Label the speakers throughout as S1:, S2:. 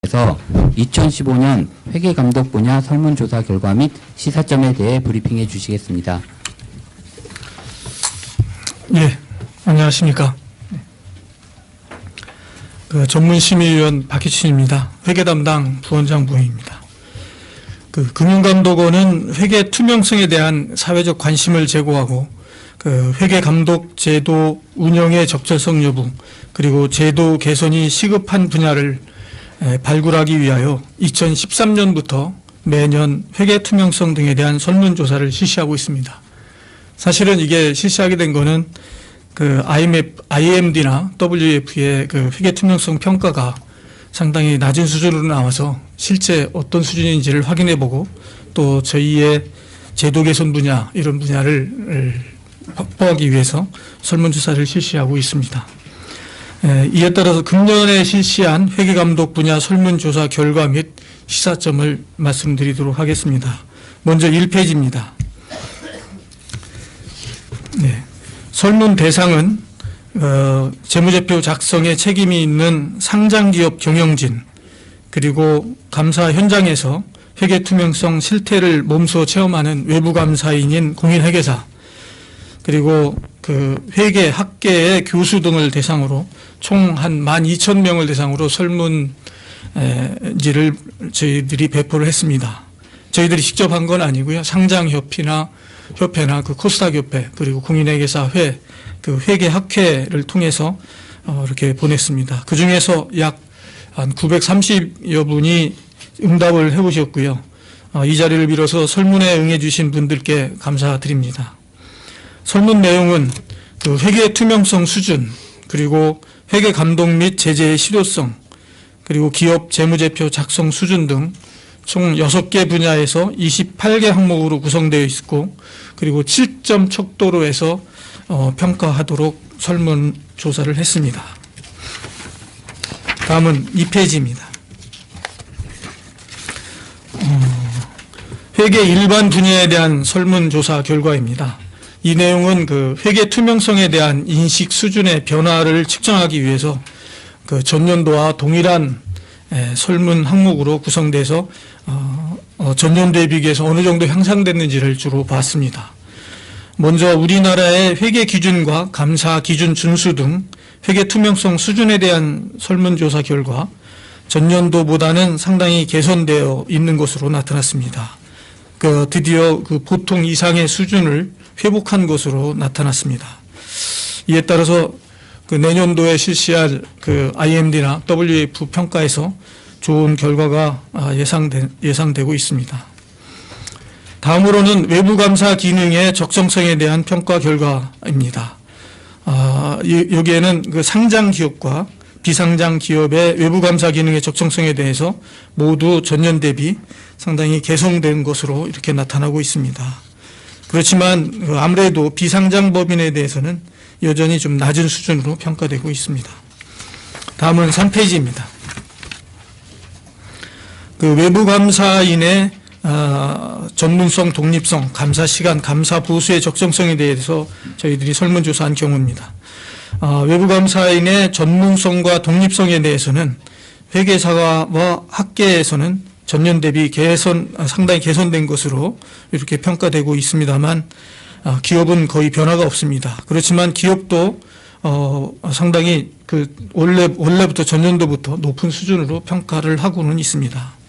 S1: 그래서 2015년 회계감독 분야 설문조사 결과 및 시사점에 대해 브리핑해 주시겠습니다.
S2: 예, 안녕하십니까. 전문심의위원 박희춘입니다. 회계담당 부원장 부회입니다. 금융감독원은 회계 투명성에 대한 사회적 관심을 제고하고 회계감독 제도 운영의 적절성 여부 그리고 제도 개선이 시급한 분야를 발굴하기 위하여 2013년부터 매년 회계 투명성 등에 대한 설문조사를 실시하고 있습니다. 사실은 이게 실시하게 된 거는 IMD나 WF의 회계 투명성 평가가 상당히 낮은 수준으로 나와서 실제 어떤 수준인지를 확인해 보고 또 저희의 제도 개선 분야 이런 분야를 확보하기 위해서 설문조사를 실시하고 있습니다. 이에 따라서 금년에 실시한 회계감독 분야 설문조사 결과 및 시사점을 말씀드리도록 하겠습니다. 먼저 1페이지입니다. 네. 설문 대상은 재무제표 작성에 책임이 있는 상장기업 경영진 그리고 감사 현장에서 회계 투명성 실태를 몸소 체험하는 외부 감사인인 공인회계사 그리고 회계 학계의 교수 등을 대상으로 총 한 12,000명을 대상으로 설문지를 저희들이 배포를 했습니다. 저희들이 직접 한 건 아니고요. 상장협회나 코스닥 협회 그리고 공인회계사회 회계학회를 통해서 이렇게 보냈습니다. 그 중에서 약 한 930여 분이 응답을 해보셨고요. 이 자리를 빌어서 설문에 응해주신 분들께 감사드립니다. 설문 내용은 회계 투명성 수준 그리고 회계 감독 및 제재의 실효성 그리고 기업 재무제표 작성 수준 등 총 6개 분야에서 28개 항목으로 구성되어 있고 그리고 7점 척도로 해서 평가하도록 설문조사를 했습니다. 다음은 2페이지입니다. 회계 일반 분야에 대한 설문조사 결과입니다. 이 내용은 회계 투명성에 대한 인식 수준의 변화를 측정하기 위해서 전년도와 동일한 설문 항목으로 구성돼서 전년도에 비교해서 어느 정도 향상됐는지를 주로 봤습니다. 먼저 우리나라의 회계 기준과 감사 기준 준수 등 회계 투명성 수준에 대한 설문조사 결과 전년도보다는 상당히 개선되어 있는 것으로 나타났습니다. 드디어 보통 이상의 수준을 회복한 것으로 나타났습니다. 이에 따라서 내년도에 실시할 IMD나 WF 평가에서 좋은 결과가 예상되고 있습니다. 다음으로는 외부 감사 기능의 적정성에 대한 평가 결과입니다. 여기에는 상장 기업과 비상장 기업의 외부 감사 기능의 적정성에 대해서 모두 전년 대비 상당히 개선된 것으로 이렇게 나타나고 있습니다. 그렇지만 아무래도 비상장 법인에 대해서는 여전히 좀 낮은 수준으로 평가되고 있습니다. 다음은 3페이지입니다. 외부 감사인의 전문성, 독립성, 감사 시간, 감사 보수의 적정성에 대해서 저희들이 설문조사한 경우입니다. 외부 감사인의 전문성과 독립성에 대해서는 회계사와 학계에서는 전년 대비 상당히 개선된 것으로 이렇게 평가되고 있습니다만 기업은 거의 변화가 없습니다. 그렇지만 기업도 상당히 원래부터 전년도부터 높은 수준으로 평가를 하고는 있습니다.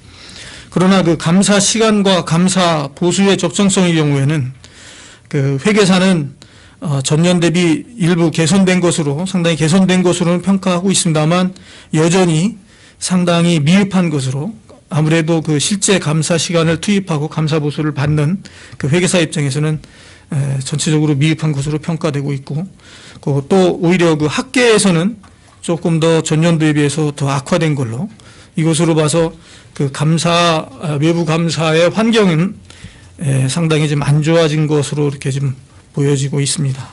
S2: 그러나 감사 시간과 감사 보수의 적정성의 경우에는 회계사는 전년 대비 일부 상당히 개선된 것으로는 평가하고 있습니다만 여전히 상당히 미흡한 것으로 아무래도 실제 감사 시간을 투입하고 감사 보수를 받는 회계사 입장에서는 전체적으로 미흡한 것으로 평가되고 있고 또 오히려 학계에서는 조금 더 전년도에 비해서 더 악화된 걸로 이것으로 봐서 외부 감사의 환경은 상당히 좀 안 좋아진 것으로 이렇게 좀 보여지고 있습니다.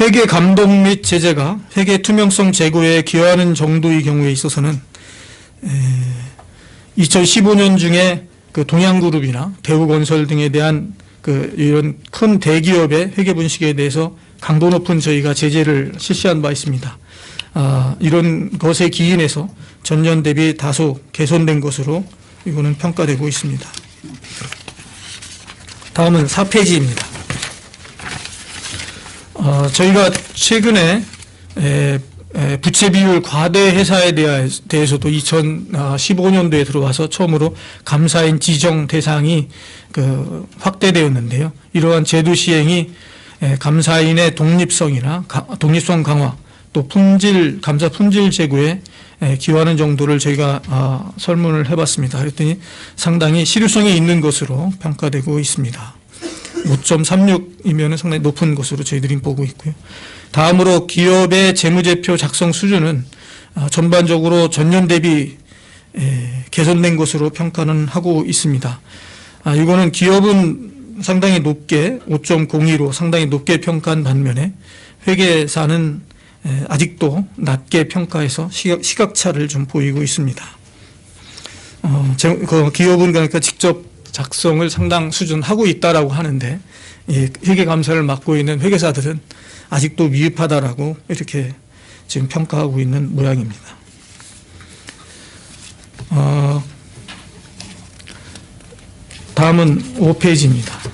S2: 회계 감독 및 제재가 회계 투명성 제고에 기여하는 정도의 경우에 있어서는 2015년 중에 동양그룹이나 대우건설 등에 대한 이런 큰 대기업의 회계 분식에 대해서 강도 높은 저희가 제재를 실시한 바 있습니다. 이런 것에 기인해서 전년 대비 다소 개선된 것으로 이거는 평가되고 있습니다. 다음은 4페이지입니다. 저희가 최근에 부채 비율 과대 회사에 대해서도 2015년도에 들어와서 처음으로 감사인 지정 대상이 확대되었는데요. 이러한 제도 시행이 감사인의 독립성이나 독립성 강화, 또 감사 품질 제고에 기여하는 정도를 저희가 설문을 해봤습니다. 그랬더니 상당히 실효성이 있는 것으로 평가되고 있습니다. 5.36이면 상당히 높은 것으로 저희들이 보고 있고요. 다음으로 기업의 재무제표 작성 수준은 전반적으로 전년 대비 개선된 것으로 평가는 하고 있습니다. 이거는 기업은 상당히 높게 5.02로 상당히 높게 평가한 반면에 회계사는 아직도 낮게 평가해서 시각차를 좀 보이고 있습니다. 기업은 그러니까 직접 작성을 상당 수준 하고 있다라고 하는데 회계감사를 맡고 있는 회계사들은 아직도 미흡하다라고 이렇게 지금 평가하고 있는 모양입니다. 다음은 5페이지입니다.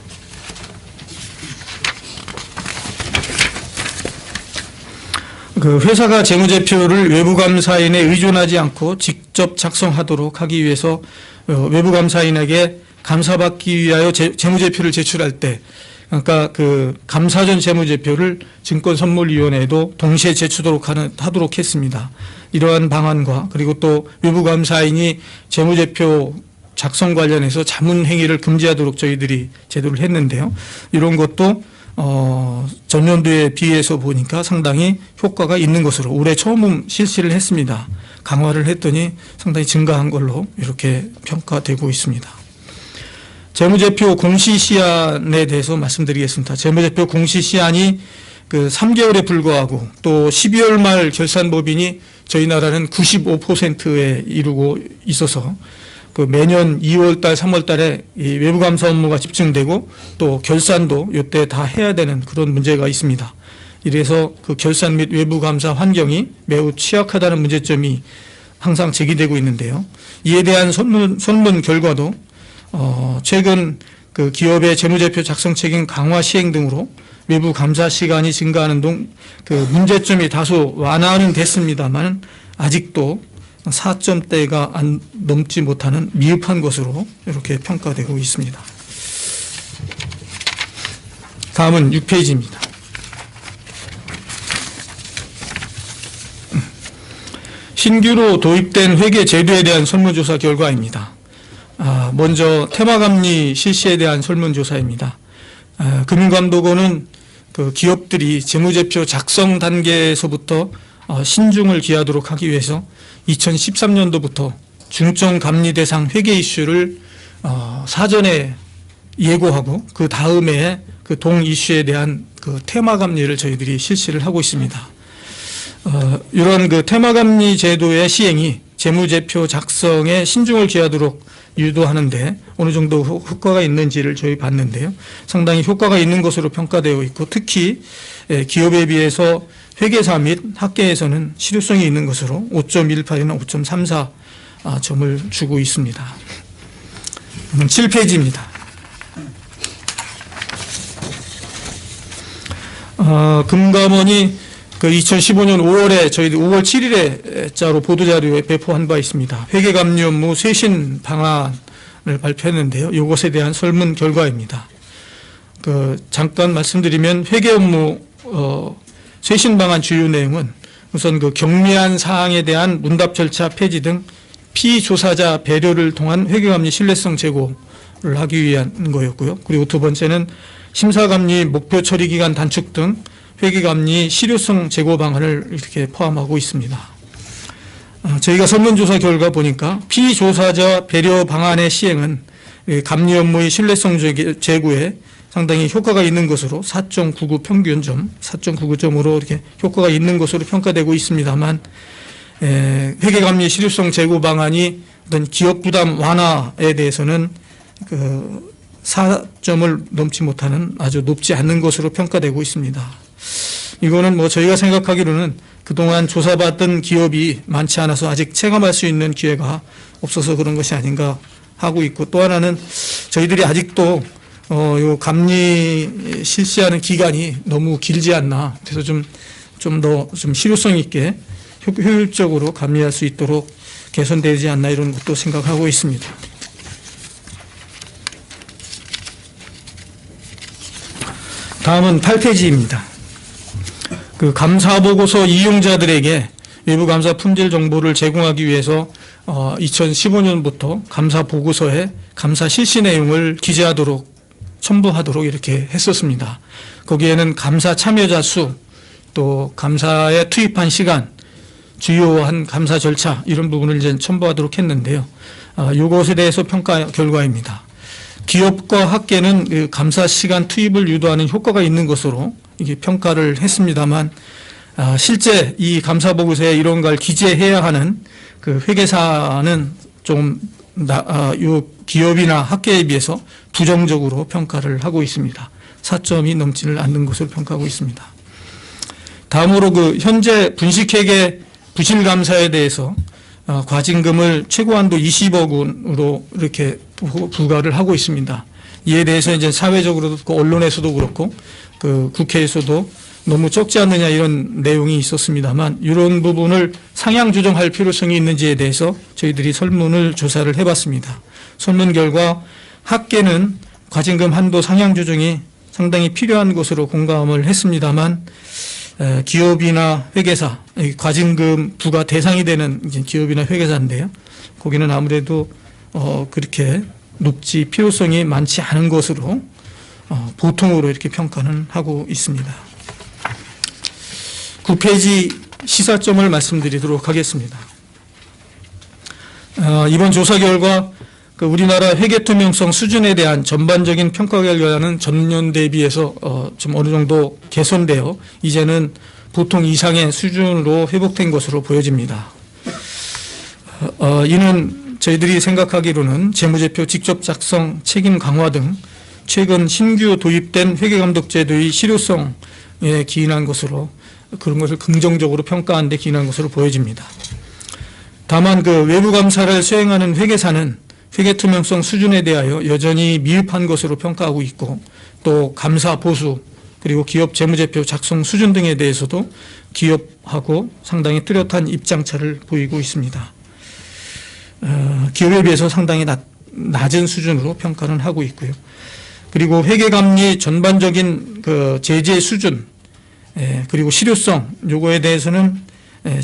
S2: 회사가 재무제표를 외부감사인에 의존하지 않고 직접 작성하도록 하기 위해서 외부감사인에게 감사받기 위하여 재무제표를 제출할 때, 그러니까 감사 전 재무제표를 증권선물위원회에도 동시에 제출하도록 하도록 했습니다. 이러한 방안과 그리고 또 외부감사인이 재무제표 작성 관련해서 자문행위를 금지하도록 저희들이 제도를 했는데요. 이런 것도 전년도에 비해서 보니까 상당히 효과가 있는 것으로 올해 처음 실시를 했습니다. 강화를 했더니 상당히 증가한 걸로 이렇게 평가되고 있습니다. 재무제표 공시시한에 대해서 말씀드리겠습니다. 재무제표 공시시한이 3개월에 불과하고 또 12월 말 결산법인이 저희 나라는 95%에 이르고 있어서 매년 2월 달, 3월 달에 이 외부감사 업무가 집중되고 또 결산도 이때 다 해야 되는 그런 문제가 있습니다. 이래서 결산 및 외부감사 환경이 매우 취약하다는 문제점이 항상 제기되고 있는데요. 이에 대한 설문 결과도 최근 기업의 재무제표 작성 책임 강화 시행 등으로 외부 감사 시간이 증가하는 등 문제점이 다소 완화는 됐습니다만 아직도 4점대가 넘지 못하는 미흡한 것으로 이렇게 평가되고 있습니다. 다음은 6페이지입니다. 신규로 도입된 회계 제도에 대한 설문조사 결과입니다. 먼저 테마감리 실시에 대한 설문조사입니다. 금융감독원은 기업들이 재무제표 작성 단계에서부터 신중을 기하도록 하기 위해서 2013년도부터 중점감리 대상 회계 이슈를 사전에 예고하고 그 다음에 동 이슈에 대한 테마감리를 저희들이 실시를 하고 있습니다. 이런 테마감리 제도의 시행이 재무제표 작성에 신중을 기하도록 유도하는데 어느 정도 효과가 있는지를 저희 봤는데요. 상당히 효과가 있는 것으로 평가되어 있고 특히 기업에 비해서 회계사 및 학계에서는 실효성이 있는 것으로 5.18이나 5.34 점을 주고 있습니다. 7페이지입니다. 금감원이 2015년 5월에 저희들 5월 7일에 자로 보도자료에 배포한 바 있습니다. 회계감리 업무 쇄신 방안을 발표했는데요. 이것에 대한 설문 결과입니다. 잠깐 말씀드리면 회계 업무 쇄신 방안 주요 내용은 우선 경미한 사항에 대한 문답 절차 폐지 등 피조사자 배려를 통한 회계감리 신뢰성 제고를 하기 위한 거였고요. 그리고 두 번째는 심사감리 목표 처리 기간 단축 등 회계감리 실효성 제고 방안을 이렇게 포함하고 있습니다. 저희가 설문조사 결과 보니까 피조사자 배려 방안의 시행은 감리 업무의 신뢰성 제고에 상당히 효과가 있는 것으로 4.99 평균점, 4.99점으로 이렇게 효과가 있는 것으로 평가되고 있습니다만 회계감리 실효성 제고 방안이 어떤 기업 부담 완화에 대해서는 4점을 넘지 못하는 아주 높지 않은 것으로 평가되고 있습니다. 이거는 저희가 생각하기로는 그동안 조사받던 기업이 많지 않아서 아직 체감할 수 있는 기회가 없어서 그런 것이 아닌가 하고 있고, 또 하나는 저희들이 아직도 요 감리 실시하는 기간이 너무 길지 않나. 그래서 좀 더 실효성 있게 효율적으로 감리할 수 있도록 개선되지 않나 이런 것도 생각하고 있습니다. 다음은 8페이지입니다. 그 감사보고서 이용자들에게 외부 감사 품질 정보를 제공하기 위해서 2015년부터 감사보고서에 감사 실시 내용을 기재하도록 첨부하도록 이렇게 했었습니다. 거기에는 감사 참여자 수, 또 감사에 투입한 시간, 주요한 감사 절차 이런 부분을 이제 첨부하도록 했는데요. 이것에 대해서 평가 결과입니다. 기업과 학계는 그 감사 시간 투입을 유도하는 효과가 있는 것으로 이게 평가를 했습니다만, 실제 이 감사 보고서에 이런 걸 기재해야 하는 그 회계사는 좀 요 기업이나 학계에 비해서 부정적으로 평가를 하고 있습니다. 4점이 넘지를 않는 것으로 평가하고 있습니다. 다음으로 그 현재 분식회계 부실 감사에 대해서 과징금을 최고한도 20억 원으로 이렇게 부과를 하고 있습니다. 이에 대해서 이제 사회적으로도 그렇고 언론에서도 그렇고 그 국회에서도 너무 적지 않느냐 이런 내용이 있었습니다만, 이런 부분을 상향 조정할 필요성이 있는지에 대해서 저희들이 설문을 조사를 해봤습니다. 설문 결과 학계는 과징금 한도 상향 조정이 상당히 필요한 것으로 공감을 했습니다만, 기업이나 회계사, 과징금 부과 대상이 되는 이제 기업이나 회계사인데요. 거기는 아무래도 그렇게 높지 필요성이 많지 않은 것으로 보통으로 이렇게 평가는 하고 있습니다. 9페이지 시사점을 말씀드리도록 하겠습니다. 이번 조사 결과 그 우리나라 회계 투명성 수준에 대한 전반적인 평가 결과는 전년 대비해서 좀 어느 정도 개선되어 이제는 보통 이상의 수준으로 회복된 것으로 보여집니다. 이는 저희들이 생각하기로는 재무제표 직접 작성, 책임 강화 등 최근 신규 도입된 회계감독제도의 실효성에 기인한 것으로, 그런 것을 긍정적으로 평가한 데 기인한 것으로 보여집니다. 다만 그 외부 감사를 수행하는 회계사는 회계 투명성 수준에 대하여 여전히 미흡한 것으로 평가하고 있고, 또 감사 보수 그리고 기업 재무제표 작성 수준 등에 대해서도 기업하고 상당히 뚜렷한 입장차를 보이고 있습니다. 기업에 비해서 상당히 낮은 수준으로 평가는 하고 있고요. 그리고 회계감리 전반적인 그 제재 수준, 그리고 실효성 요거에 대해서는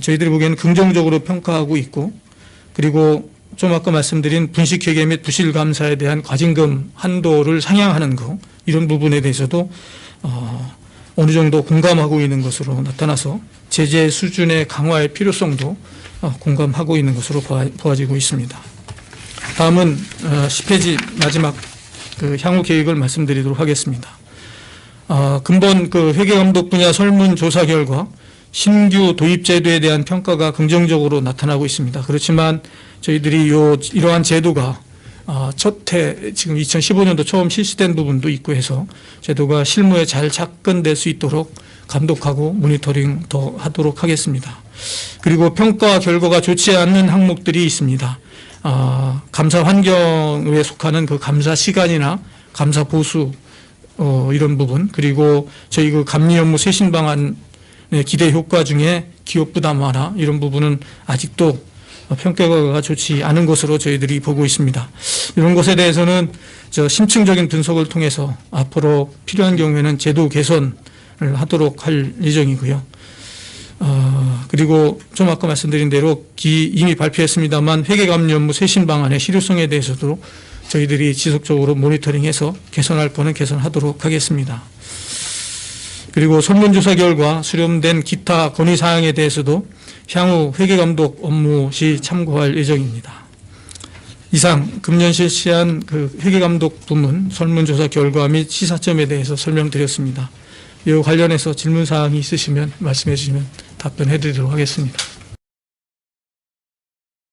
S2: 저희들이 보기에는 긍정적으로 평가하고 있고, 그리고 좀 아까 말씀드린 분식회계 및 부실감사에 대한 과징금 한도를 상향하는 것, 이런 부분에 대해서도 어느 정도 공감하고 있는 것으로 나타나서 제재 수준의 강화의 필요성도 공감하고 있는 것으로 보아지고 있습니다. 다음은 10페이지 마지막 그 향후 계획을 말씀드리도록 하겠습니다. 근본 그 회계감독 분야 설문조사 결과 신규 도입 제도에 대한 평가가 긍정적으로 나타나고 있습니다. 그렇지만 저희들이 이러한 제도가 지금 2015년도 처음 실시된 부분도 있고 해서 제도가 실무에 잘 접근될 수 있도록 감독하고 모니터링 더 하도록 하겠습니다. 그리고 평가 결과가 좋지 않는 항목들이 있습니다. 감사 환경에 속하는 그 감사 시간이나 감사 보수 이런 부분, 그리고 저희 그 감리 업무 쇄신 방안의 기대 효과 중에 기업 부담 완화 이런 부분은 아직도 평가가 좋지 않은 것으로 저희들이 보고 있습니다. 이런 것에 대해서는 심층적인 분석을 통해서 앞으로 필요한 경우에는 제도 개선을 하도록 할 예정이고요. 그리고 좀 아까 말씀드린 대로 이미 발표했습니다만 회계감리 업무 쇄신 방안의 실효성에 대해서도 저희들이 지속적으로 모니터링해서 개선할 거는 개선하도록 하겠습니다. 그리고 설문조사 결과 수렴된 기타 건의사항에 대해서도 향후 회계감독 업무 시 참고할 예정입니다. 이상 금년 실시한 그 회계감독 부문 설문조사 결과 및 시사점에 대해서 설명드렸습니다. 이와 관련해서 질문사항이 있으시면 말씀해 주시면 답변해 드리도록 하겠습니다.